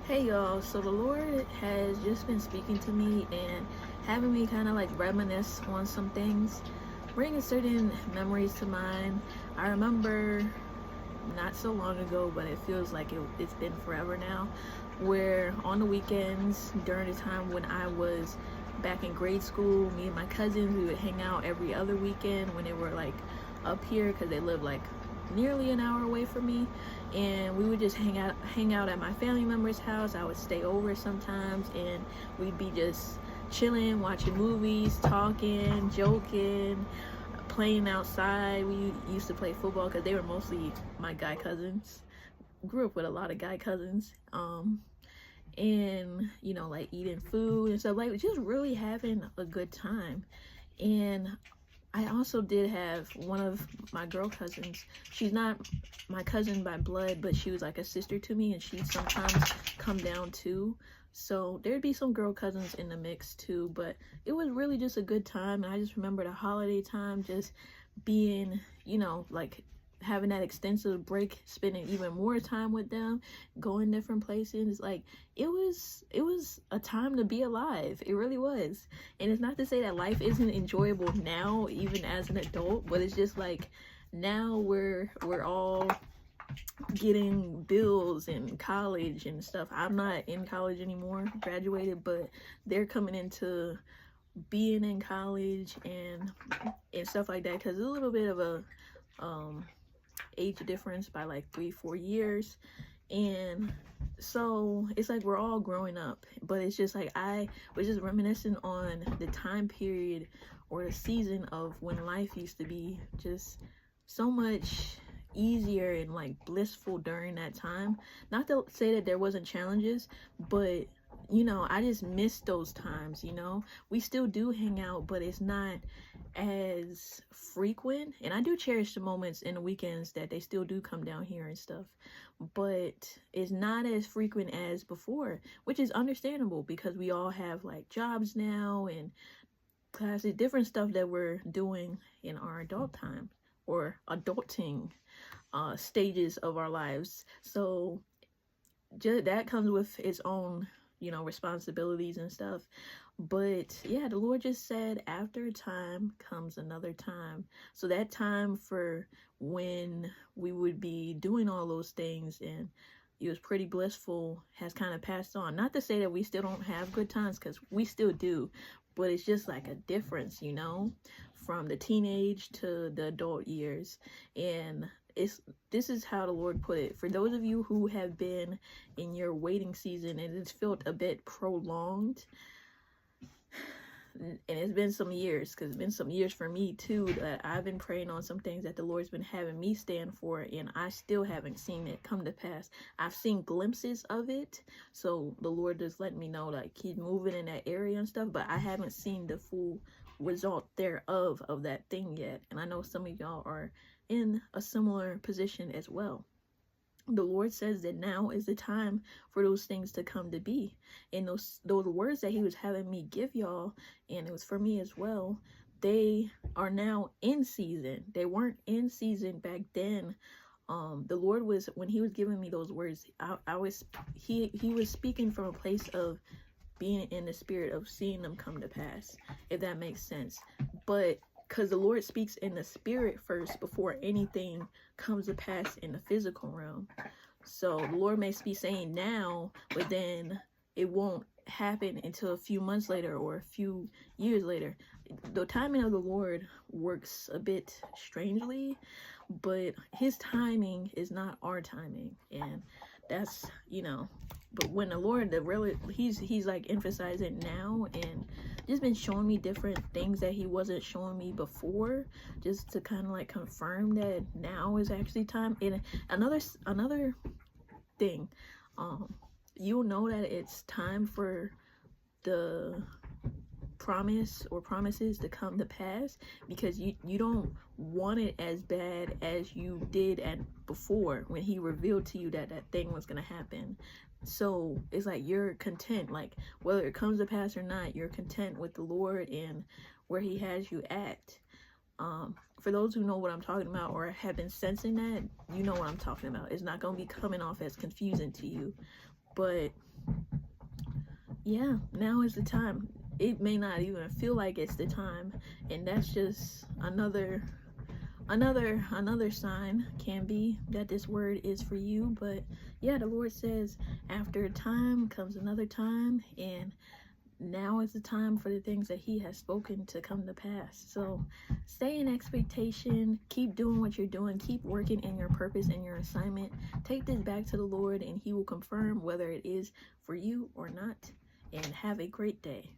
Hey y'all, so the Lord has just been speaking to me and having me kind of like reminisce on some things, bringing certain memories to mind. I remember not so long ago, but it feels like it's been forever now, where on the weekends during the time when I was back in grade school, me and my cousins, we would hang out every other weekend when they were like up here because they lived like nearly an hour away from me, and we would just hang out at my family member's house. I would stay over sometimes, and we'd be just chilling, watching movies, talking, joking, playing outside. We used to play football because they were mostly my guy cousins. Grew up with a lot of guy cousins. And like eating food and stuff, like just really having a good time. And I also did have one of my girl cousins. She's not my cousin by blood, but she was like a sister to me, and she'd sometimes come down too. So there'd be some girl cousins in the mix too, but it was really just a good time. And I just remember the holiday time just being, like having that extensive break, spending even more time with them, going different places. Like it was a time to be alive. It really was. And it's not to say that life isn't enjoyable now, even as an adult, but it's just like now we're all getting bills in college and stuff. I'm not in college anymore, graduated, but they're coming into being in college and stuff like that, because there's a little bit of a age difference by like 3-4 years. And so it's like we're all growing up, but it's just like I was just reminiscing on the time period or the season of when life used to be just so much easier and like blissful during that time. Not to say that there wasn't challenges, but I just miss those times. We still do hang out, but it's not as frequent. And I do cherish the moments in the weekends that they still do come down here and stuff, but it's not as frequent as before, which is understandable because we all have like jobs now and classes, different stuff that we're doing in our adult time or adulting stages of our lives. So just that comes with its own responsibilities and stuff. But yeah, the Lord just said after time comes another time. So that time for when we would be doing all those things and it was pretty blissful has kind of passed on. Not to say that we still don't have good times, because we still do, but it's just like a difference, from the teenage to the adult years. And this is how the Lord put it. For those of you who have been in your waiting season and it's felt a bit prolonged, and it's been some years, because it's been some years for me too, that I've been praying on some things that the Lord's been having me stand for, and I still haven't seen it come to pass. I've seen glimpses of it, so the Lord just let me know like he's moving in that area and stuff, but I haven't seen the full result thereof of that thing yet. And I know some of y'all are in a similar position as well. The Lord says that now is the time for those things to come to be. And those words that he was having me give y'all, and it was for me as well, they are now in season. They weren't in season back then. The Lord was, when he was giving me those words, he was speaking from a place of being in the spirit of seeing them come to pass, if that makes sense. But because the Lord speaks in the spirit first before anything comes to pass in the physical realm. So the Lord may be saying now, but then it won't happen until a few months later or a few years later. The timing of the Lord works a bit strangely, but his timing is not our timing. And that's, but when the Lord, he's like emphasizing now, and just been showing me different things that he wasn't showing me before, just to kind of like confirm that now is actually time. And another thing, you'll know that it's time for the promise or promises to come to pass, because you don't want it as bad as you did at before when he revealed to you that thing was going to happen. So it's like you're content, like whether it comes to pass or not, you're content with the Lord and where he has you at. For those who know what I'm talking about or have been sensing that, you know what I'm talking about. It's not going to be coming off as confusing to you. But yeah, now is the time. It may not even feel like it's the time, and that's just another sign can be that this word is for you. But yeah, the Lord says after time comes another time, and now is the time for the things that he has spoken to come to pass. So stay in expectation, keep doing what you're doing, keep working in your purpose and your assignment. Take this back to the Lord and he will confirm whether it is for you or not. And have a great day.